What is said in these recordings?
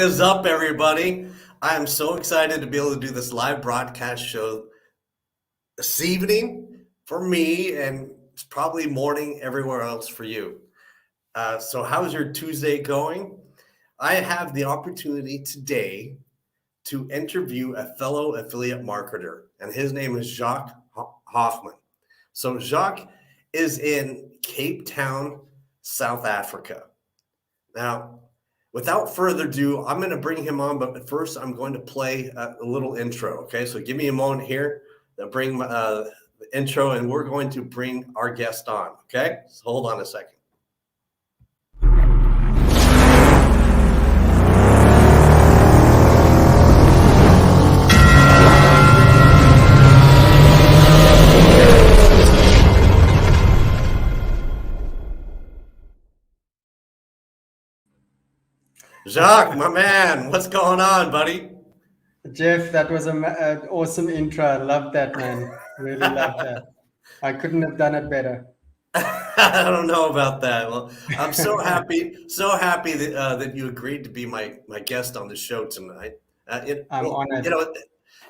is up, everybody? I am so excited to be able to do this live broadcast show this evening for me, and it's probably morning everywhere else for you. So, how's your Tuesday going? I have the opportunity today to interview a fellow affiliate marketer, and his name is Jacques Hoffman. So, Jacques is in Cape Town, South Africa. Now, without further ado, I'm going to bring him on, but first I'm going to play a little intro. Okay, so give me a moment here to bring the intro, and we're going to bring our guest on. Okay, so hold on a second. Jacques, my man, what's going on, buddy? Jeff, that was an awesome intro. I love that, man. Really love that. I couldn't have done it better. I don't know about that. Well, I'm so happy that you agreed to be my guest on the show tonight. I'm honored.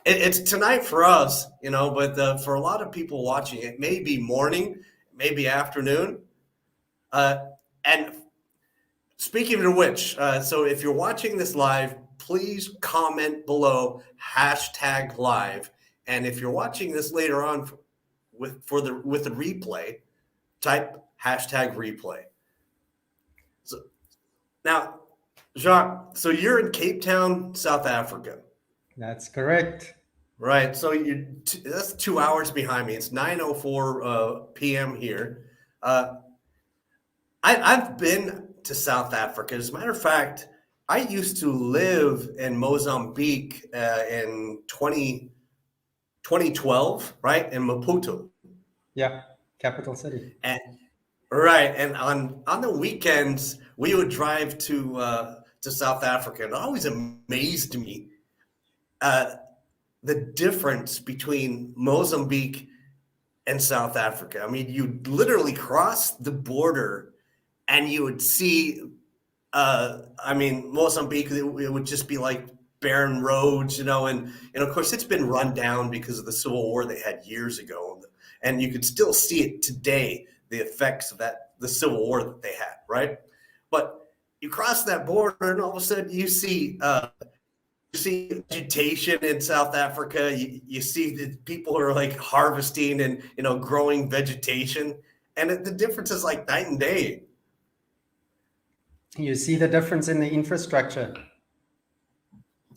It's tonight for us, but for a lot of people watching, it may be morning, maybe afternoon. And speaking of which, so if you're watching this live, please comment below #live. And if you're watching this later on with the replay, type #replay. So now, Jacques, so you're in Cape Town, South Africa. That's correct. Right. So that's 2 hours behind me. It's 9:04 p.m. here. I've been to South Africa. As a matter of fact, I used to live in Mozambique in 2012, right, in Maputo. Yeah, capital city. And on the weekends, we would drive to South Africa, and it always amazed me the difference between Mozambique and South Africa. I mean, you'd literally cross the border and you would see, Mozambique, it would just be like barren roads, and of course it's been run down because of the civil war they had years ago. And you could still see it today, the effects of the civil war that they had, right? But you cross that border and all of a sudden you see vegetation in South Africa. You see that people are like harvesting and, growing vegetation. And the difference is like night and day. You see the difference in the infrastructure.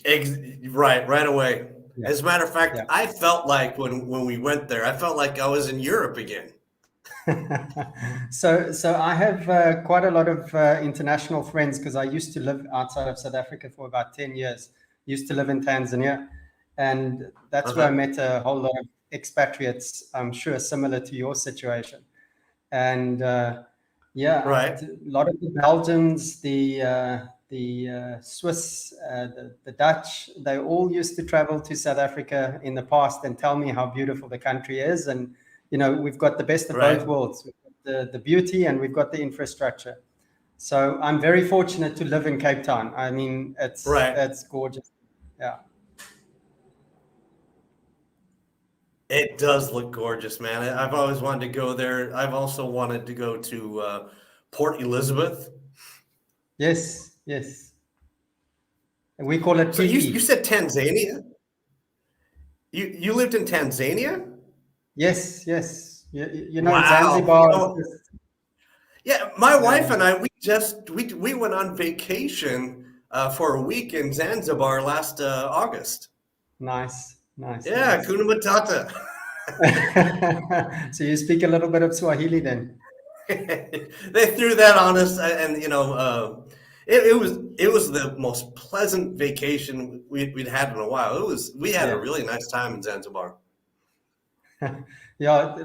Right away. Yeah. As a matter of fact, yeah. I felt like when we went there, I felt like I was in Europe again. So I have quite a lot of international friends because I used to live outside of South Africa for about 10 years. Used to live in Tanzania, and that's where I met a whole lot of expatriates, I'm sure similar to your situation. And right. A lot of the Belgians, the Swiss, the Dutch, they all used to travel to South Africa in the past and tell me how beautiful the country is. And, we've got the best of both worlds. We've got the beauty and we've got the infrastructure. So I'm very fortunate to live in Cape Town. I mean, it's gorgeous. Yeah. It does look gorgeous, man. I've always wanted to go there. I've also wanted to go to Port Elizabeth. Yes. And we call it. So you said Tanzania? You lived in Tanzania? Yes. Wow. Zanzibar. Yeah, my wife and I, we went on vacation for a week in Zanzibar last August. Nice. Yeah, Kuna Matata. So you speak a little bit of Swahili then? They threw that on us, and it was the most pleasant vacation we'd had in a while. We had a really nice time in Zanzibar. Yeah,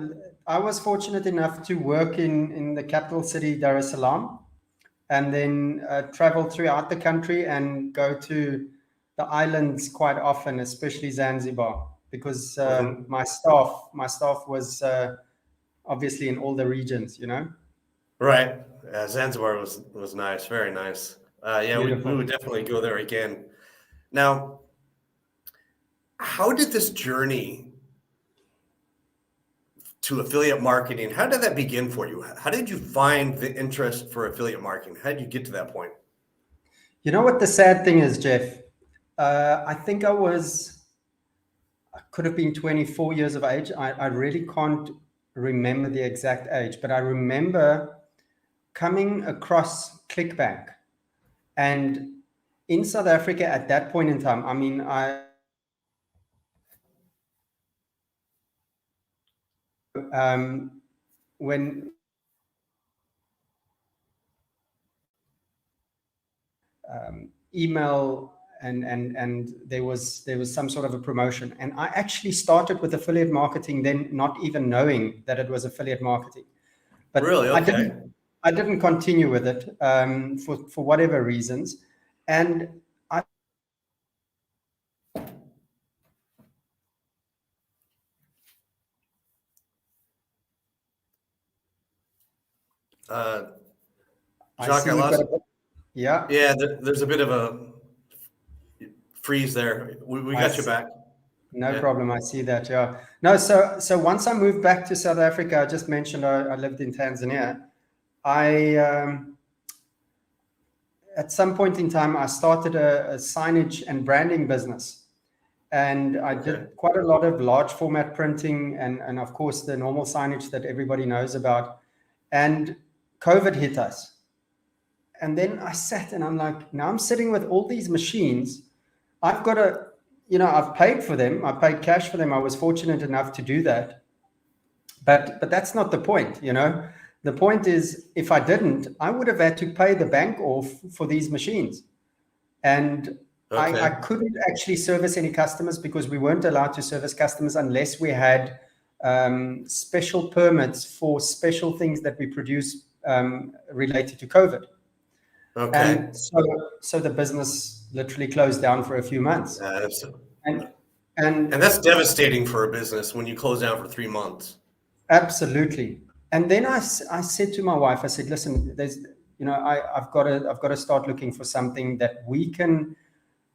I was fortunate enough to work in the capital city, Dar es Salaam, and then travel throughout the country and go to the islands quite often, especially Zanzibar, because my staff was obviously in all the regions, Right. Zanzibar was nice, very nice. Yeah, we would definitely go there again. Now, how did this journey to affiliate marketing, how did that begin for you? How did you find the interest for affiliate marketing? How did you get to that point? You know what the sad thing is, Jeff? I think I could have been 24 years of age. I really can't remember the exact age, but I remember coming across ClickBank. And in South Africa at that point in time, I mean, when email and there was some sort of a promotion, and I actually started with affiliate marketing then, not even knowing that it was affiliate marketing. But really? Okay. I didn't continue with it for whatever reasons, and Jacques, I lost. Yeah. There's a bit of a freeze there. We got you back. No problem. I see that. Yeah. No. So once I moved back to South Africa, I just mentioned I lived in Tanzania. At some point in time, I started a signage and branding business, and I did quite a lot of large format printing and of course the normal signage that everybody knows about. And COVID hit us. And then I sat and I'm like, now I'm sitting with all these machines. I've got to, I've paid for them. I paid cash for them. I was fortunate enough to do that. But that's not the point, The point is, if I didn't, I would have had to pay the bank off for these machines. And I couldn't actually service any customers because we weren't allowed to service customers unless we had special permits for special things that we produce related to COVID. Okay. And so the business literally closed down for a few months. And that's devastating for a business when you close down for 3 months. Absolutely. And then I said to my wife, I said, listen, I've got to start looking for something that we can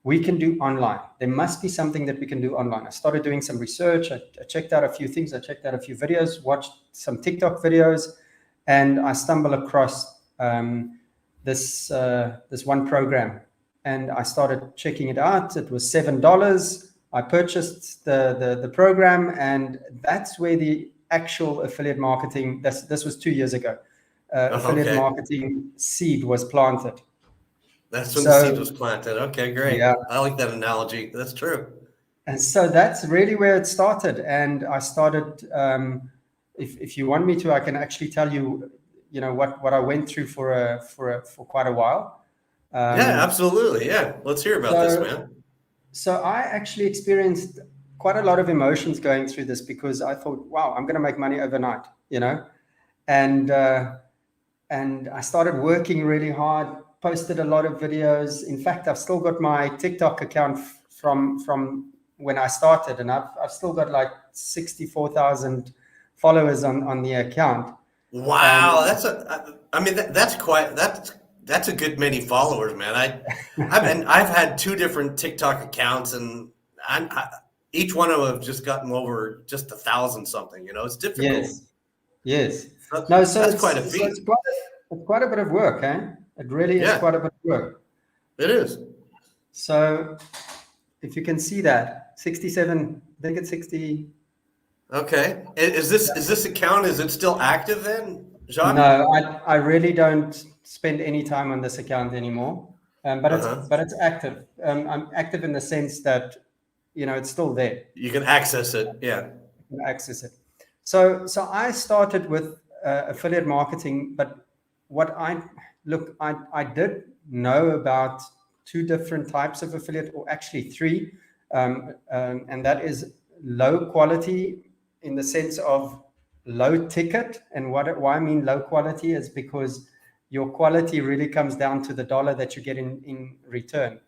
do online. There must be something that we can do online. I started doing some research. I checked out a few things. I checked out a few videos, watched some TikTok videos, and I stumbled across this one program, and I started checking it out. It was $7. I purchased the program, and that's where the actual affiliate marketing, this was 2 years ago, affiliate marketing seed was planted. That's when the seed was planted. Okay, great. Yeah. I like that analogy. That's true. And so that's really where it started. And I started, if you want me to, I can actually tell you, what I went through for quite a while. Yeah, absolutely. Yeah. Let's hear about this, man. So I actually experienced quite a lot of emotions going through this because I thought, wow, I'm going to make money overnight, and I started working really hard, posted a lot of videos. In fact, I've still got my TikTok account from when I started, and I've still got like 64,000 followers on the account. Wow, that's a good many followers, man. I've had 2 different TikTok accounts, and each one of them have just gotten over just 1,000 something. It's difficult. Yes. So that's quite a feat. So it's quite a bit of work, eh? It really is quite a bit of work. It is. So if you can see that 67, I think it's 60. Okay. Is this account, is it still active then, Jacques? No, I really don't spend any time on this account anymore. But it's active. I'm active in the sense that it's still there. You can access it. Yeah. You can access it. So I started with affiliate marketing, but I did know about 2 different types of affiliate, or actually 3, and that is low quality in the sense of low ticket. And why I mean low quality is because your quality really comes down to the dollar that you get in return.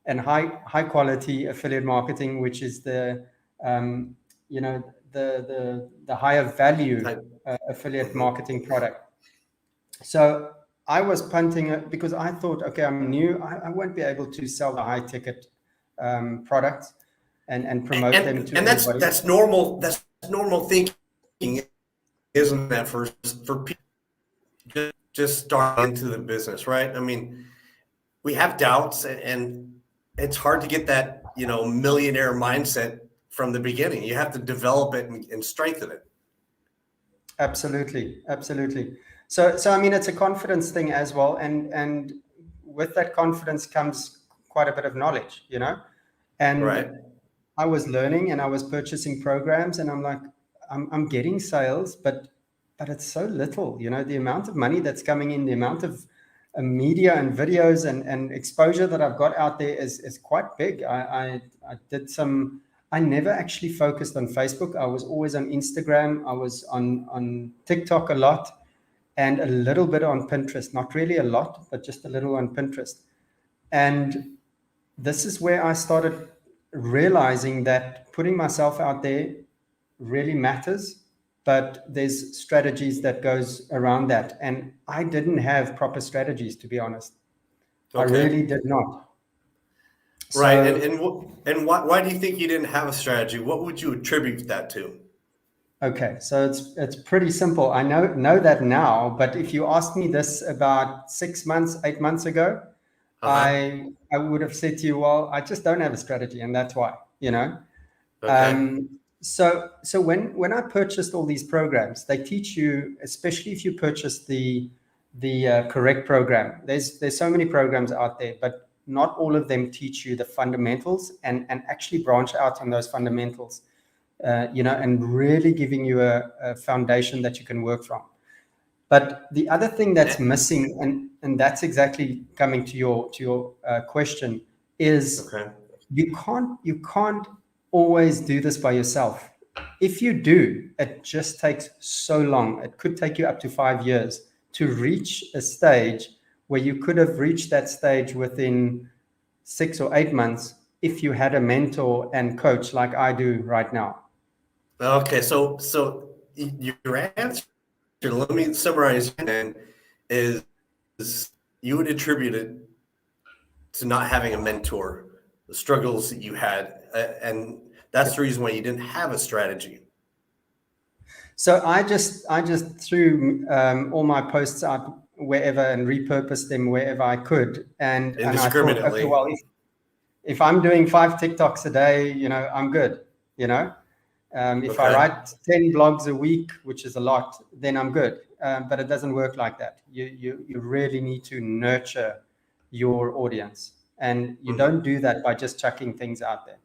And high quality affiliate marketing, which is the higher value affiliate marketing product. So I was punting it because I thought, okay, I'm new. I won't be able to sell the high ticket products and promote them to And everybody. that's normal. That's normal thinking, isn't that, for people just starting into the business, right? I mean, we have doubts, and it's hard to get that, millionaire mindset from the beginning. You have to develop it and strengthen it. Absolutely, absolutely. So I mean, it's a confidence thing as well, and with that confidence comes quite a bit of knowledge, Right. And I was learning and I was purchasing programs, and I'm like, I'm getting sales, but it's so little, the amount of money that's coming in, the amount of media and videos and exposure that I've got out there is quite big. I did some. I never actually focused on Facebook. I was always on Instagram. I was on TikTok a lot, and a little bit on Pinterest. Not really a lot, but just a little on Pinterest. And this is where I started realizing that putting myself out there really matters, but there's strategies that goes around that. And I didn't have proper strategies, to be honest. I Okay. really did not. Right. And So, why do you think you didn't have a strategy? What would you attribute that to? okay, so it's pretty simple. I know that now, but if you asked me this about 6 months, 8 months ago, Uh-huh. I would have said to you, well, I just don't have a strategy, and that's why. Okay. So when I purchased all these programs, they teach you, especially if you purchase the correct program. There's so many programs out there, but not all of them teach you the fundamentals and actually branch out on those fundamentals, and really giving you a foundation that you can work from. But the other thing that's Eh, missing, and that's exactly coming to your question, is Okay. you can't always do this by yourself. If you do, it just takes so long. It could take you up to 5 years to reach a stage where you could have reached that stage within 6 or 8 months if you had a mentor and coach like I do right now. Okay. Your answer, let me summarize, then, is you would attribute it to not having a mentor, the struggles that you had, and that's the reason why you didn't have a strategy. So I just threw all my posts out wherever and repurposed them wherever I could, and I thought, okay, Indiscriminately. well, if I'm doing 5 TikToks a day, I'm good. You know, if I Okay. write 10 blogs a week, which is a lot, then I'm good. But it doesn't work like that. You really need to nurture your audience, and you Mhm. don't do that by just chucking things out there.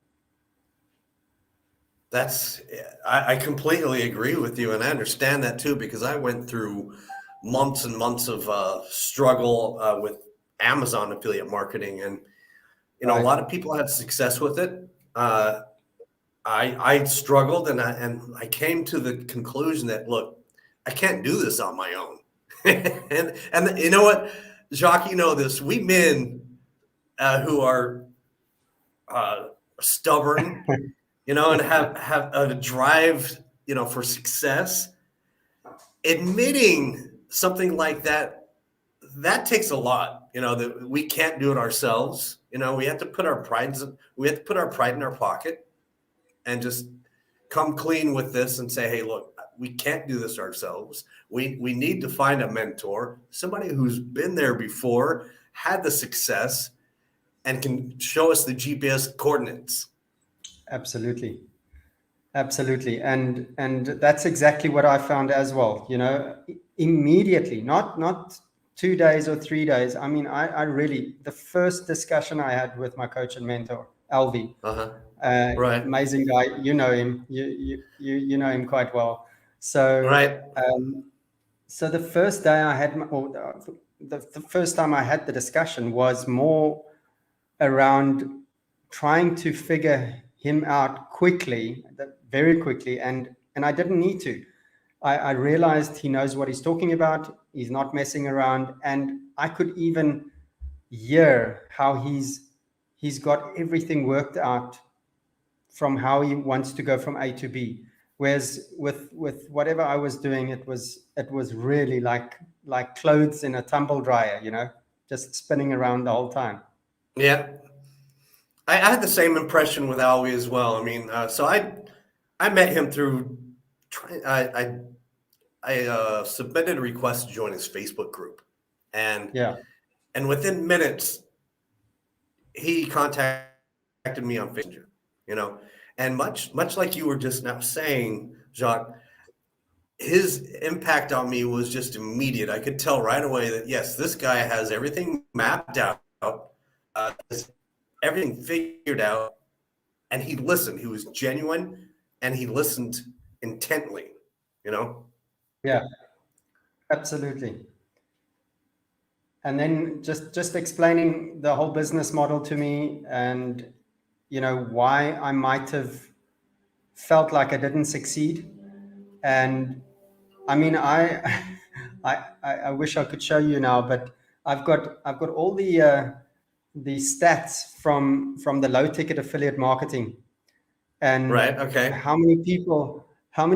That's I completely agree with you, and I understand that too, because I went through months and months of struggle with Amazon affiliate marketing, and a Right. lot of people had success with it. Uh, I struggled, and I came to the conclusion that, look, I can't do this on my own. And you know what, Jacques, you know this. We men who are uh, stubborn, and have a drive, for success. Admitting something like that takes a lot. That we can't do it ourselves. We have to put our pride in our pocket and just come clean with this and say, hey, look, we can't do this ourselves. We need to find a mentor, somebody who's been there before, had the success, and can show us the GPS coordinates. Absolutely. Absolutely. And that's exactly what I found as well, immediately, not 2 days or 3 days. I mean, I really, the first discussion I had with my coach and mentor, Alvi, Uh-huh. Right. amazing guy, you know him, you know him quite well. So, Right. so the first day I had, or the first time I had the discussion was more around trying to figure him out quickly, very quickly, and I didn't need to. I realized he knows what he's talking about. He's not messing around, and I could even hear how he's got everything worked out from how he wants to go from A to B. Whereas with whatever I was doing, it was really like clothes in a tumble dryer, you know, just spinning around the whole time. Yeah, I had the same impression with Alwie as well. I mean, so I met him through I submitted a request to join his Facebook group, and Yeah. within minutes he contacted me on Facebook. You know, and much like you were just now saying, Jacques, his impact on me was just immediate. I could tell right away that yes, this guy has everything mapped out, has everything figured out, and he listened. He was genuine, and he listened intently. You know. Yeah, absolutely. And then just explaining the whole business model to me, and you know why I might have felt like I didn't succeed. And I mean, I wish I could show you now, but I've got all the stats from the low ticket affiliate marketing, and Right. Okay. how many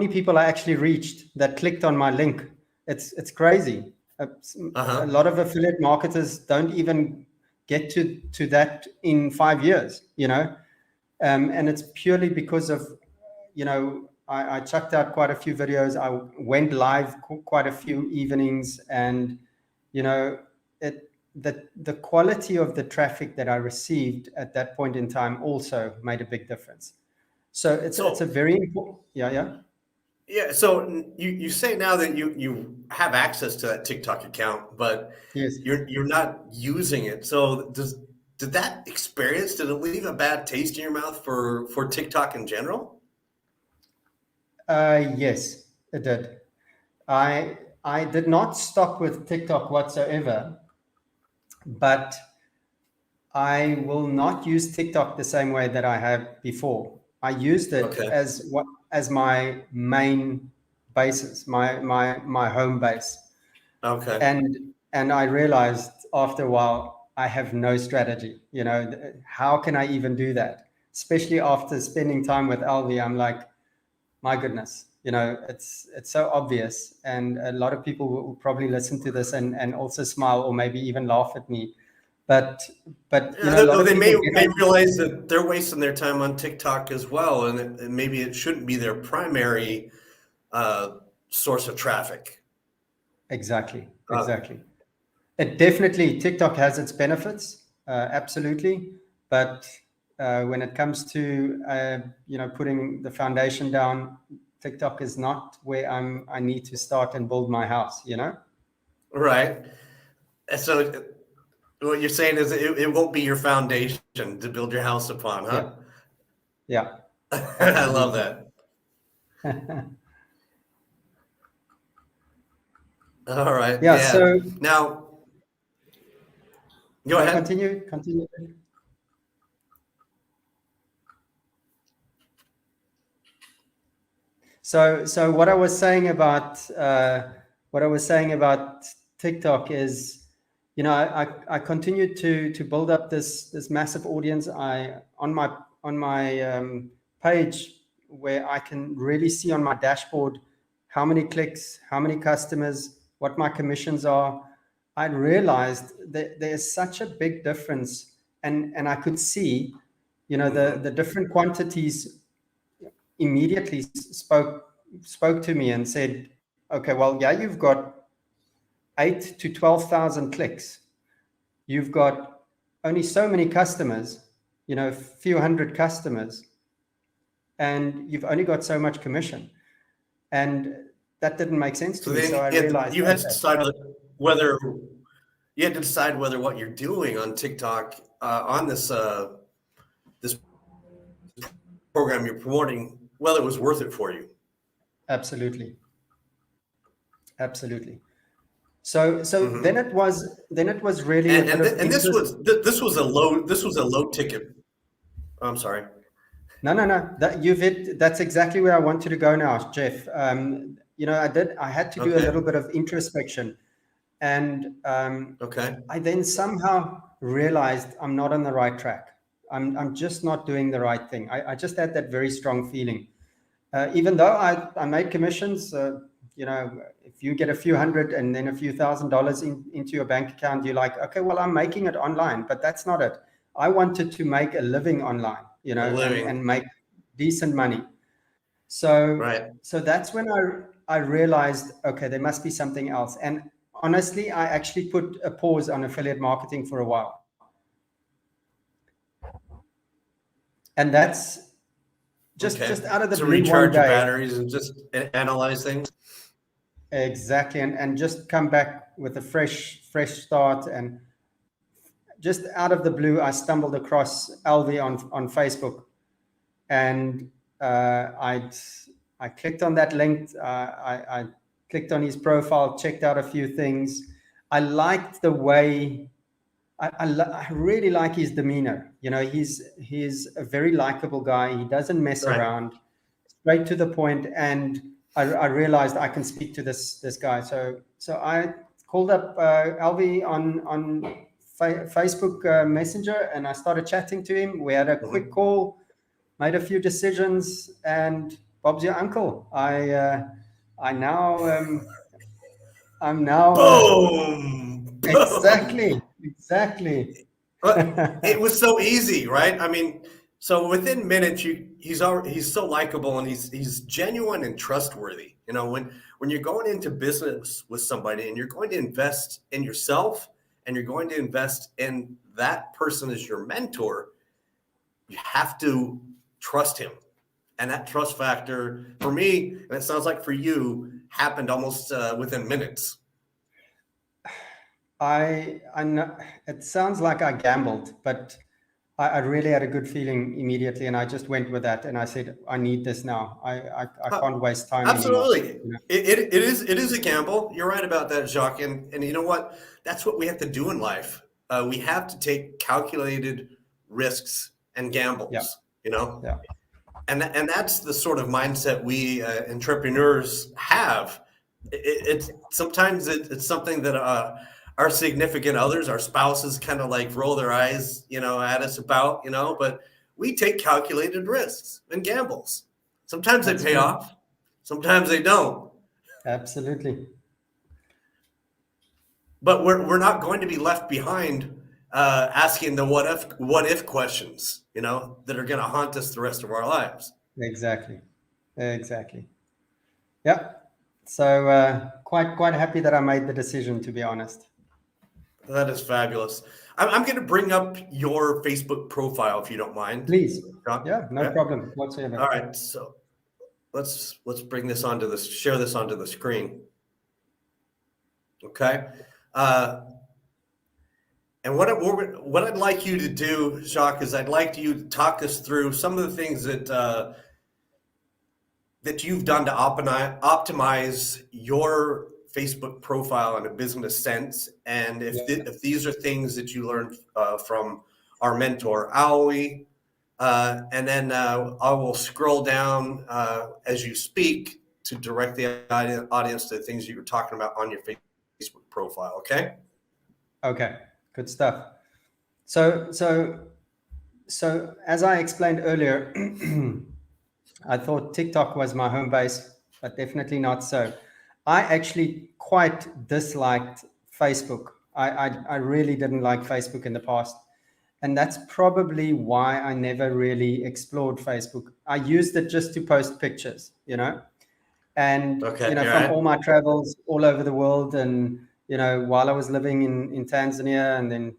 people I actually reached that clicked on my link. It's crazy. A Uh-huh. lot of affiliate marketers don't even get to that in 5 years, you know, and it's purely because of, you know, I chucked out quite a few videos. I went live quite a few evenings, and you know, the quality of the traffic that I received at that point in time also made a big difference. So it's a So very important. Yeah. yeah. So you say now that you have access to that TikTok account, but Yes. you're not using it. So did that experience, did it leave a bad taste in your mouth for TikTok in general? Yes, it did. I did not stop with TikTok whatsoever, but I will not use TikTok the same way that I have before. I used it Okay. as my main basis, my home base. Okay. And I realized after a while I have no strategy. You know, how can I even do that? Especially after spending time with Alvi, I'm like, my goodness, you know, it's so obvious, and a lot of people will probably listen to this and also smile or maybe even laugh at me. But you Yeah, know, a lot of they people get may on. realize that they're wasting their time on TikTok as well, and maybe it shouldn't be their primary uh, source of traffic. Exactly, Uh, exactly. It definitely, TikTok has its benefits, absolutely, but when it comes to you know, putting the foundation down, TikTok is not where I need to start and build my house. You know. right. And so what you're saying is it won't be your foundation to build your house upon, huh? Yeah. Yeah. I love Absolutely. that. All right. Yeah. Yeah. So Now, go no, ahead. continue. So what I was saying about TikTok is, you know, I continued to build up this massive audience. I on my page, where I can really see on my dashboard how many clicks, how many customers, what my commissions are. I realized that there's such a big difference, and I could see, you know, the Hmm. different quantities immediately spoke to me and said, okay, well, yeah, you've got 8 to 12,000 clicks. You've got only so many customers, you know, a few hundred customers, and you've only got so much commission. And that didn't make sense to So me. So then I realized, you had to okay, decide whether you had to decide whether what you're doing on TikTok on this program you're promoting, whether it was worth it for you. absolutely, absolutely. So Hmm. then it was really a bit of And interest. this was a low ticket. I'm sorry. No. That's exactly where I wanted to go now, Jeff. You know, I had to do a little Okay. bit of introspection, and Okay. I then somehow realized I'm not on the right track. I'm just not doing the right thing. I just had that very strong feeling. Even though I made commissions, you know, if you get a few hundred and then a few $1,000s into your bank account, you're like, okay, well, I'm making it online, but that's not it. I wanted to make a living online, you know, and make decent money. So, so that's when I realized, okay, there must be something else. And honestly, I actually put a pause on affiliate marketing for a while. And that's just out of the blue recharge one day. Your batteries and just analyze things. Exactly. And just come back with a fresh start. And just out of the blue, I stumbled across Alvi on Facebook, and I clicked on that link. I clicked on his profile, checked out a few things. I liked the way. I really like his demeanor. You know, he's a very likable guy. He doesn't mess around, straight to the point. And I realized I can speak to this guy. So I called up Alvi on Facebook Messenger, and I started chatting to him. We had a quick call, made a few decisions, and Bob's your uncle. I'm now Boom. Exactly. But it was so easy, right? I mean, so within minutes, he's so likable, and he's genuine and trustworthy. You know, when you're going into business with somebody and you're going to invest in yourself and you're going to invest in that person as your mentor, you have to trust him. And that trust factor for me, and it sounds like for you, happened almost within minutes. I know it sounds like I gambled, but I really had a good feeling immediately, and I just went with that. And I said, I need this now. I can't waste time Absolutely. anymore. You know? It is a gamble. You're right about that, Jacques. And you know what? That's what we have to do in life. We have to take calculated risks and gambles. Yeah. You know. Yeah. And that's the sort of mindset we entrepreneurs have. It's sometimes it's something that our significant others, our spouses, kind of like roll their eyes, you know, at us about, you know. But we take calculated risks and gambles. Sometimes they pay off, sometimes they don't. Absolutely. But we're not going to be left behind asking the what if questions, you know, that are going to haunt us the rest of our lives. Exactly. Yeah. So quite happy that I made the decision, to be honest. That is fabulous. I'm going to bring up your Facebook profile if you don't mind. Please. Yeah, no problem whatsoever. All right, so let's bring this share this onto the screen. Okay. And what I'd like you to do, Jacques, is I'd like you to talk us through some of the things that you've done to optimize your Facebook profile in a business sense, and if these are things that you learned from our mentor Aoi, and then I will scroll down as you speak to direct the audience to the things you were talking about on your Facebook profile. Okay. Okay. Good stuff. So as I explained earlier, I thought TikTok was my home base, but definitely not so. I actually quite disliked Facebook. I really didn't like Facebook in the past. And that's probably why I never really explored Facebook. I used it just to post pictures, you know, and, you know, from all my travels all over the world. And, you know, while I was living in Tanzania, and then,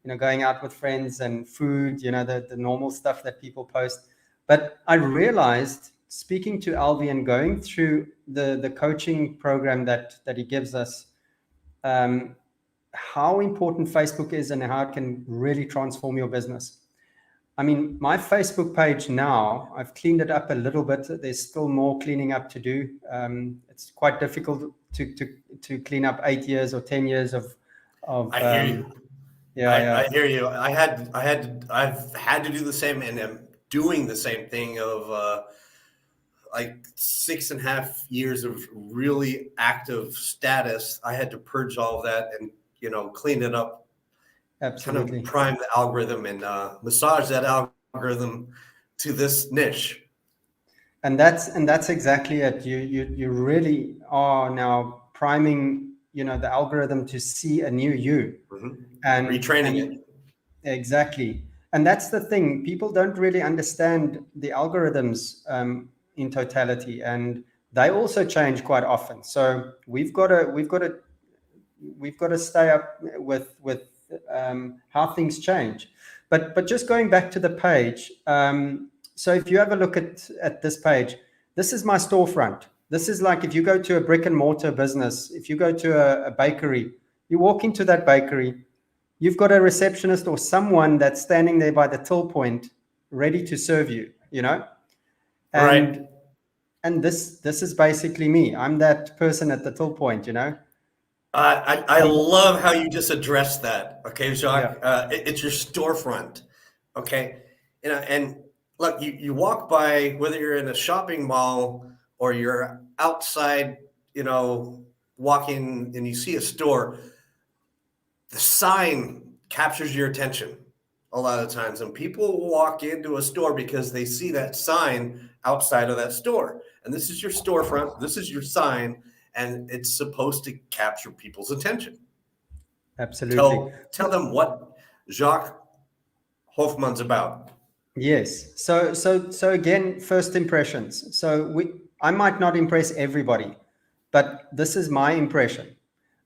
you know, going out with friends and food, you know, the normal stuff that people post. But I realized, speaking to Alvi and going through the coaching program that he gives us, how important Facebook is and how it can really transform your business. I mean, my Facebook page now, I've cleaned it up a little bit. There's still more cleaning up to do. It's quite difficult to clean up 8 years or 10 years of I hear you. Yeah, I hear you. I've had to do the same, and I'm doing the same thing of like 6.5 years of really active status. I had to purge all of that and, you know, clean it up. Absolutely. Kind of prime the algorithm and massage that algorithm to this niche. And that's exactly it. You really are now priming, the algorithm to see a new you. Retraining it. And exactly. And that's the thing. People don't really understand the algorithms in totality, and they also change quite often. So we've got to stay up with how things change. But just going back to the page. So if you have a look at this page, this is my storefront. This is like if you go to a brick and mortar business, if you go to a bakery, you walk into that bakery, you've got a receptionist or someone that's standing there by the till point ready to serve you, Right. and this is basically me. I'm that person at the till point. I love how you just addressed that. Okay, Yeah, Jacques, it's your storefront. Okay, and look, you walk by, whether you're in a shopping mall or you're outside, walking and you see a store, the sign captures your attention a lot of times, and people walk into a store because they see that sign outside of that store, and this is your storefront, this is your sign, and it's supposed to capture people's attention. absolutely. Tell them what Jacques Hoffman's about. Yes. So again, first impressions. I might not impress everybody, but this is my impression,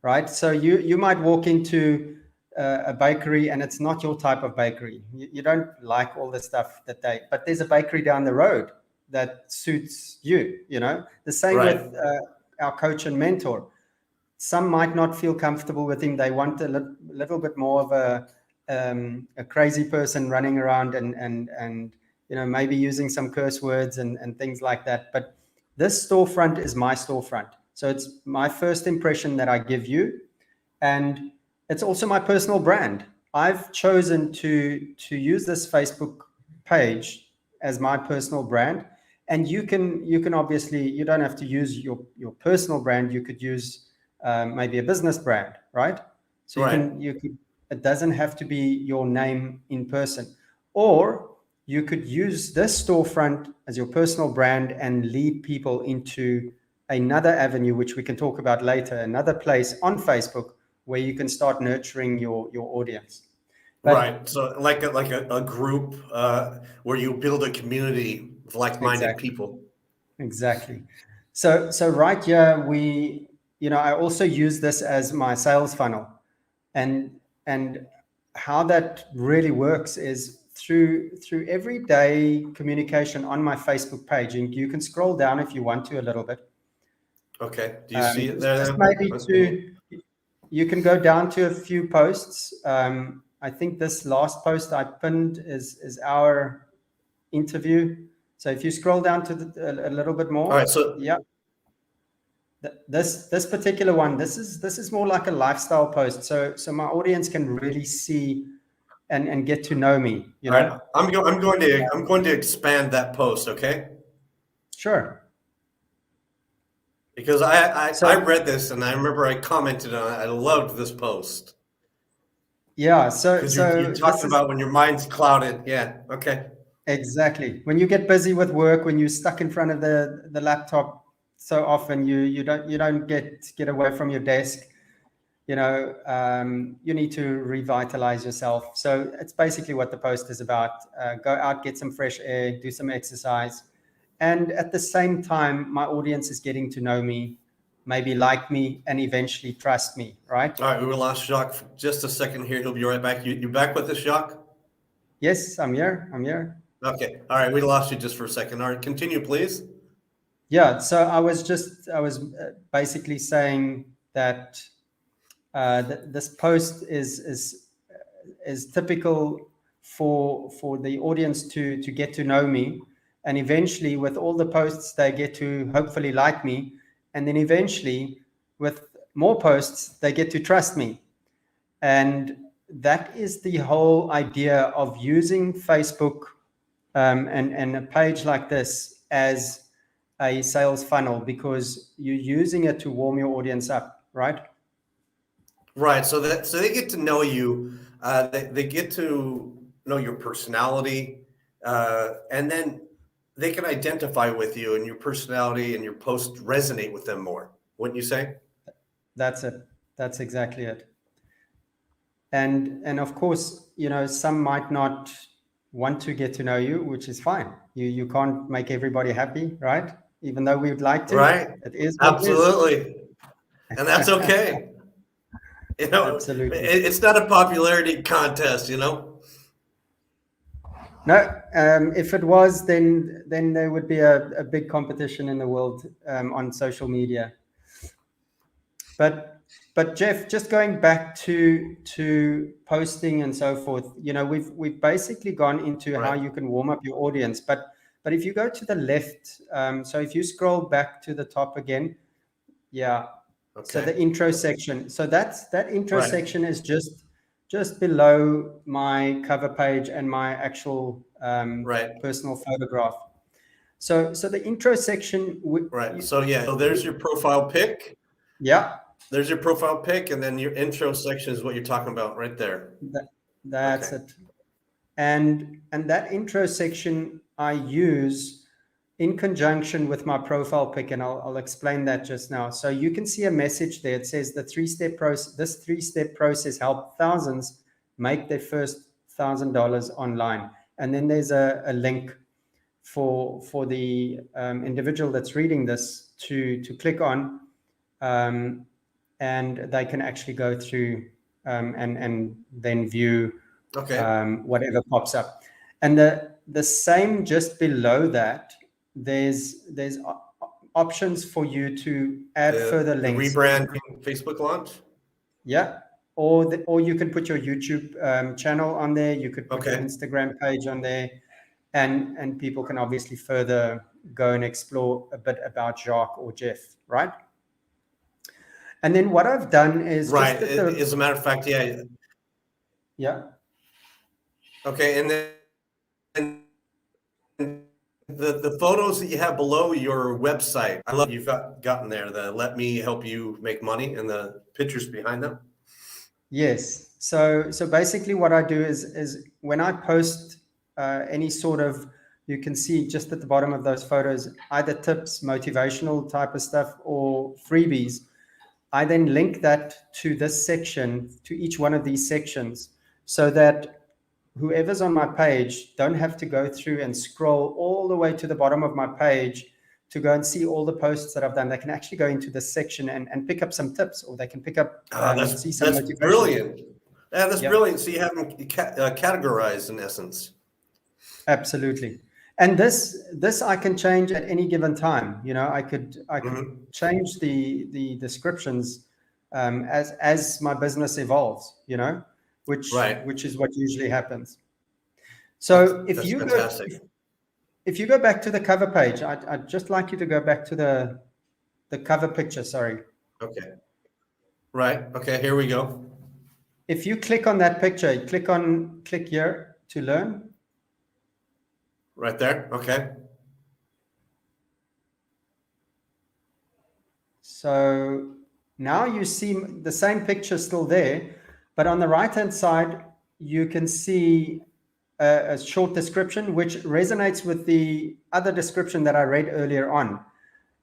right? So you might walk into a bakery and it's not your type of bakery. You don't like all the stuff but there's a bakery down the road that suits you. The same with Right. our coach and mentor. Some might not feel comfortable with him. They want a little bit more of a crazy person running around and maybe using some curse words and things like that. But this storefront is my storefront. So it's my first impression that I give you. And it's also my personal brand. I've chosen to use this Facebook page as my personal brand. And you can obviously, you don't have to use your personal brand. You could use maybe a business brand, right? So Right. it doesn't have to be your name in person. Or you could use this storefront as your personal brand and lead people into another avenue, which we can talk about later, another place on Facebook where you can start nurturing your audience. But Right. So like a group where you build a community of like-minded exactly, people. exactly. So right here I also use this as my sales funnel, and how that really works is through everyday communication on my Facebook page, and you can scroll down if you want to a little bit. Okay. Do you see it Just there now? maybe you can go down to a few posts. I think this last post I pinned is our interview. So if you scroll down to a little bit All right. more, So yeah, this particular one, this is more like a lifestyle post. So my audience can really see and get to know me. all right, I'm going to expand that post. Okay. Sure. Because I So read this and I remember I commented on it. I loved this post yeah, so because you're so this talking is about when your mind's clouded. Yeah. Okay. exactly when you get busy with work, when you're stuck in front of the laptop so often, you don't get away from your desk. You need to revitalize yourself. So it's basically what the post is about. Go out, get some fresh air, do some exercise. And at the same time, my audience is getting to know me, maybe like me, and eventually trust me, right? All right. We lost Jacques for just a second here. He'll be right back. You back with us, Jacques? Yes, I'm here. I'm here. Okay. All right. We lost you just for a second. All right. Continue, please. Yeah. So I was basically saying that this post is typical for the audience to get to know me, and eventually with all the posts they get to hopefully like me, and then eventually with more posts they get to trust me. And that is the whole idea of using Facebook, and a page like this as a sales funnel, because you're using it to warm your audience up, right? Right. So they get to know you. They get to know your personality, and then they can identify with you and your personality and your posts resonate with them more, wouldn't you say? That's it. That's exactly it. And of course, some might not want to get to know you, which is fine. You can't make everybody happy, right? Even though we would like to, Right. it is what it is. Absolutely. And that's okay. Absolutely. It's not a popularity contest, No, if it was, then there would be a big competition in the world on social media. But Jeff, just going back to posting and so forth, we've basically gone into how you can warm up your audience. But if you go to the left, so if you scroll back to the top again, yeah. Okay. So the intro section. So that intro section is just below my cover page and my actual personal photograph. So the intro section. So there's your profile pic. Yeah. There's your profile pic, and then your intro section is what you're talking about right there. That's it. And that intro section I use in conjunction with my profile pic, and I'll explain that just now. So you can see a message there. It says the three-step process. This three-step process helped thousands make their first $1,000 online. And then there's a link for the individual that's reading this to click on. And they can actually go through and then view whatever pops up. And the same just below that, there's options for you to add further links. The rebranding Facebook launch? Yeah. Or you can put your YouTube channel on there. You could put your Instagram page on there. And people can obviously further go and explore a bit about Jacques or Jeff, right? And then what I've done is as a matter of fact, yeah. Yeah. Okay, and then the photos that you have below your website, I love you've gotten there. The let me help you make money and the pictures behind them. Yes. So basically, what I do is when I post any sort of, you can see just at the bottom of those photos, either tips, motivational type of stuff, or freebies. I then link that to this section, to each one of these sections, so that whoever's on my page don't have to go through and scroll all the way to the bottom of my page to go and see all the posts that I've done. They can actually go into this section and pick up some tips, or they can pick up see some motivation. Brilliant. Yeah, that's brilliant. So you have them categorized in essence. Absolutely. And this I can change at any given time. I could change the descriptions as my business evolves. Which is what usually happens. So if you go back to the cover page, I'd just like you to go back to the cover picture. Sorry. Okay. Right. Okay. Here we go. If you click on that picture, click here to learn. Right there. Okay. So now you see the same picture still there, but on the right-hand side, you can see a short description, which resonates with the other description that I read earlier on.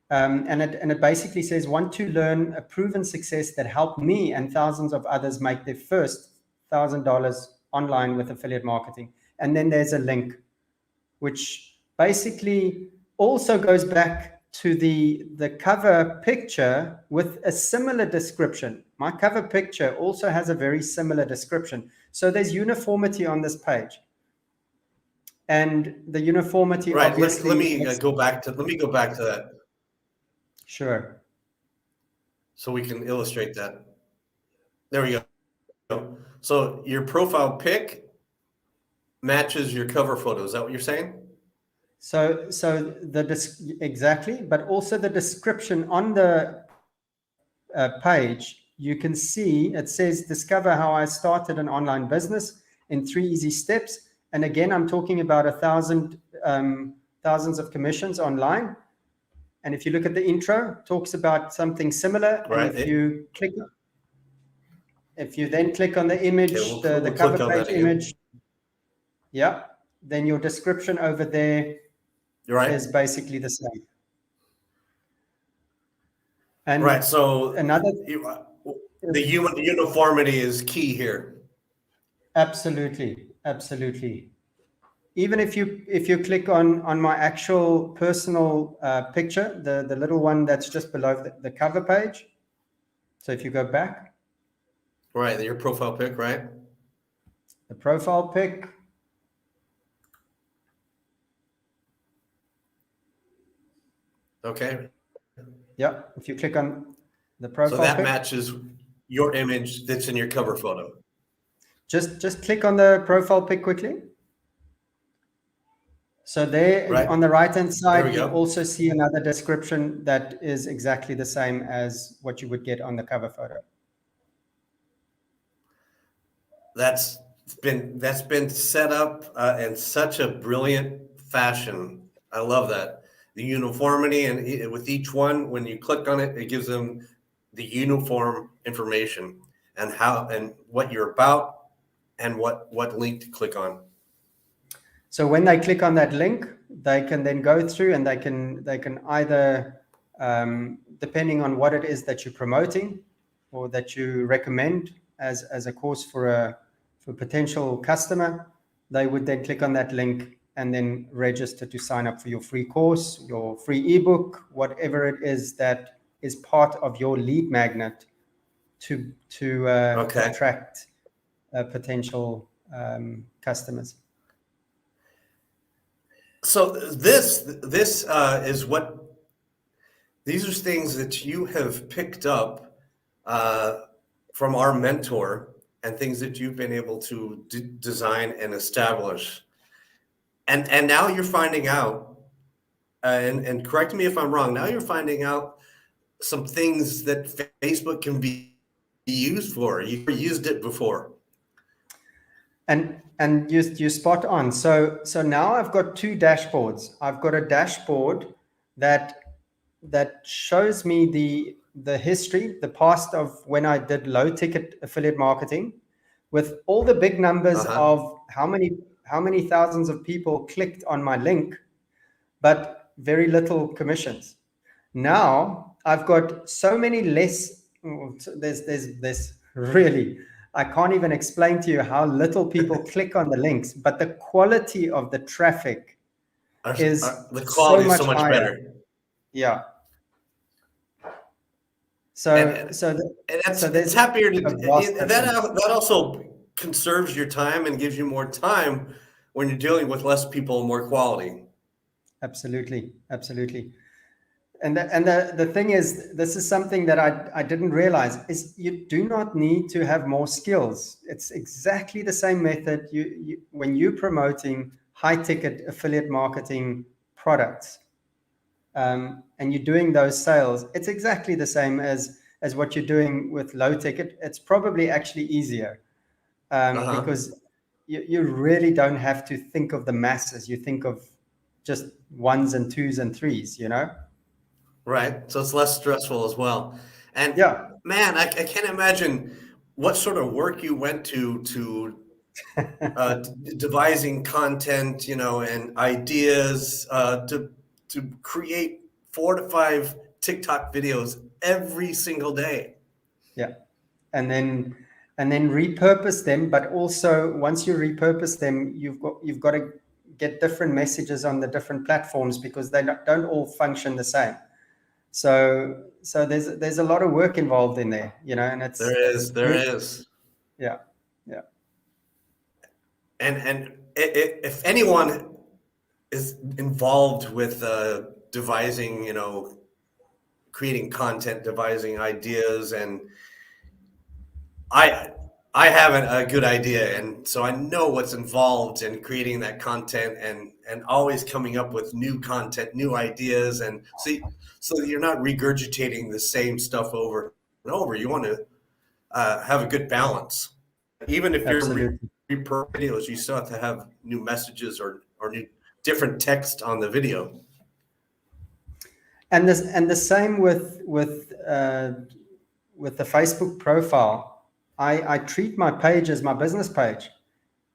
And it basically says, want to learn a proven success that helped me and thousands of others make their first $1,000 online with affiliate marketing. And then there's a link, which basically also goes back to the cover picture with a similar description. My cover picture also has a very similar description. So there's uniformity on this page. And the uniformity obviously... Let me go back to that. Sure. So we can illustrate that. There we go. So your profile pic matches your cover photo. Is that what you're saying? So exactly, but also the description on the page, you can see it says, discover how I started an online business in 3 easy steps. And again, I'm talking about thousands of commissions online. And if you look at the intro, it talks about something similar. Right. And if you then click on the image, the cover page image, then your description over there Right. is basically the same. And Right. So another, the uniformity is key here. absolutely, absolutely. Even if you click on my actual personal picture, the little one that's just below the cover page. So if you go back, Right. Your profile pic, right? the profile pic, Okay. yeah. If you click on the So profile that pic, matches your image that's in your cover photo. just click on the profile pic quickly. So there Right. on the right-hand There we side, you'll go. also see another description that is exactly the same as what you would get on the cover photo. That's been set up in such a brilliant fashion. I love that. The uniformity, and with each one, when you click on it, it gives them the uniform information and how and what you're about and what link to click on. So when they click on that link, they can then go through and they can either, depending on what it is that you're promoting or that you recommend as a course for a potential customer, they would then click on that link and then register to sign up for your free course, your free ebook, whatever it is that is part of your lead magnet to Okay. attract potential customers. So this is what these are things that you have picked up from our mentor and things that you've been able to design and establish. And now you're finding out, and correct me if I'm wrong, now you're finding out some things that Facebook can be used for. You've used it before. And you spot on. So now I've got two dashboards. I've got a dashboard that shows me the history, the past of when I did low ticket affiliate marketing, with all the big numbers of how many thousands of people clicked on my link, but very little commissions. Now I've got so many less. There's really, I can't even explain to you how little people click on the links, but the quality of the traffic is the so quality is much so much higher. better. Yeah. So it's happier to that also conserves your time and gives you more time when you're dealing with less people and more quality. Absolutely, absolutely. And the thing is, this is something that I didn't realize, is you do not need to have more skills. It's exactly the same method when you're promoting high ticket affiliate marketing products, and you're doing those sales. It's exactly the same as what you're doing with low ticket. It's probably actually easier, because you really don't have to think of the masses. You think of just ones and twos and threes, Right. So it's less stressful as well. And Yeah. man, I can't imagine what sort of work you went to devising content, and ideas to create 4 to 5 TikTok videos every single day. Yeah. And then repurpose them, but also once you repurpose them, you've got to get different messages on the different platforms because they don't all function the same. So there's a lot of work involved in there, and There is. Yeah. Yeah. And if anyone is involved with devising, creating content, devising ideas, and I have a good idea, and so I know what's involved in creating that content and always coming up with new content, new ideas, and so that you're not regurgitating the same stuff over and over. You want to have a good balance. Even if you're Absolutely. repurposing videos, you still have to have new messages or new different text on the video. And the same with the Facebook profile. I treat my page as my business page.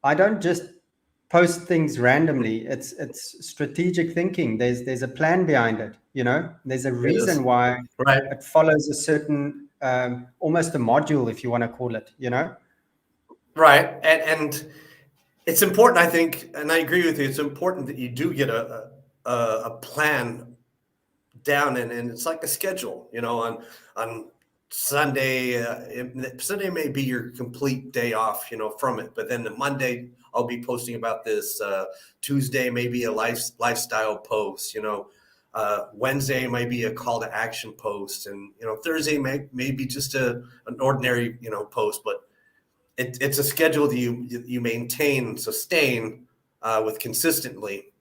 I don't just post things randomly. It's strategic thinking. There's a plan behind it. There's a It is. reason why Right. it follows a certain almost a module, if you want to call it. Right. And it's important, I think, and I agree with you. It's important that you do get a plan down, and it's like a schedule. On Sunday, Sunday may be your complete day off, from it. But then the Monday, I'll be posting about this. Tuesday, maybe a lifestyle post. Wednesday might be a call to action post, and Thursday may be just an ordinary post, but it's a schedule that you maintain, sustain with consistently.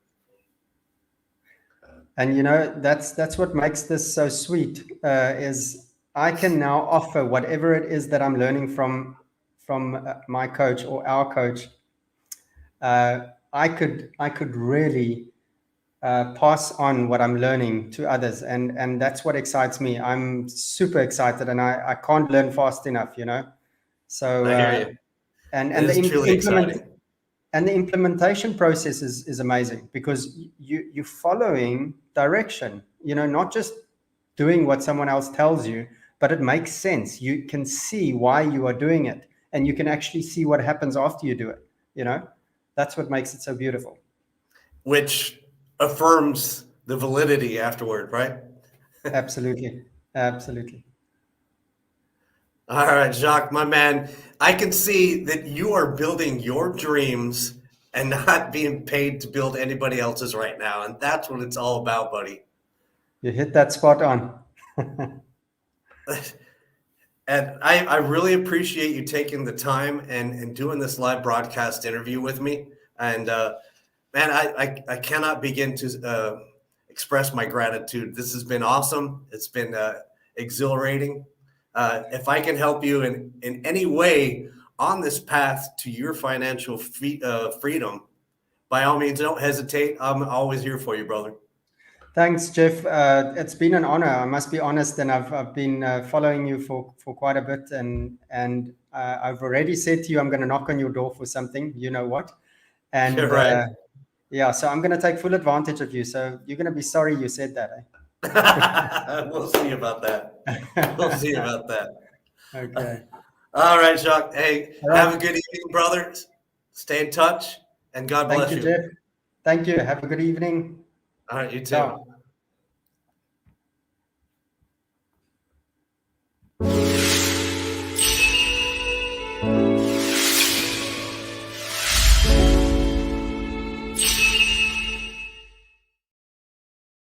And that's what makes this so sweet, is I can now offer whatever it is that I'm learning from my coach or our coach. I could really pass on what I'm learning to others, and that's what excites me. I'm super excited, and I can't learn fast enough. So I hear you. and It is truly exciting. And the implementation process is amazing, because you're following direction, not just doing what someone else tells you, but it makes sense. You can see why you are doing it, and you can actually see what happens after you do it. That's what makes it so beautiful. Which affirms the validity afterward, right? Absolutely. Absolutely. All right, Jacques, my man, I can see that you are building your dreams and not being paid to build anybody else's right now. And that's what it's all about, buddy. You hit that spot on. And I really appreciate you taking the time and doing this live broadcast interview with me. And man, I cannot begin to express my gratitude. This has been awesome. It's been exhilarating. If I can help you in any way on this path to your financial freedom, by all means, don't hesitate. I'm always here for you, brother. Thanks, Jeff. It's been an honor. I must be honest, and I've been following you for quite a bit, and I've already said to you I'm going to knock on your door for something. You know what? And You're right. yeah, so I'm going to take full advantage of you. So you're going to be sorry you said that. We'll see about that. We'll see about that. Okay. All right, Jacques. Hey, All right. have a good evening, brother. Stay in touch, and God bless you. Thank you, Jeff. Thank you. Have a good evening. All right, you too. Ciao.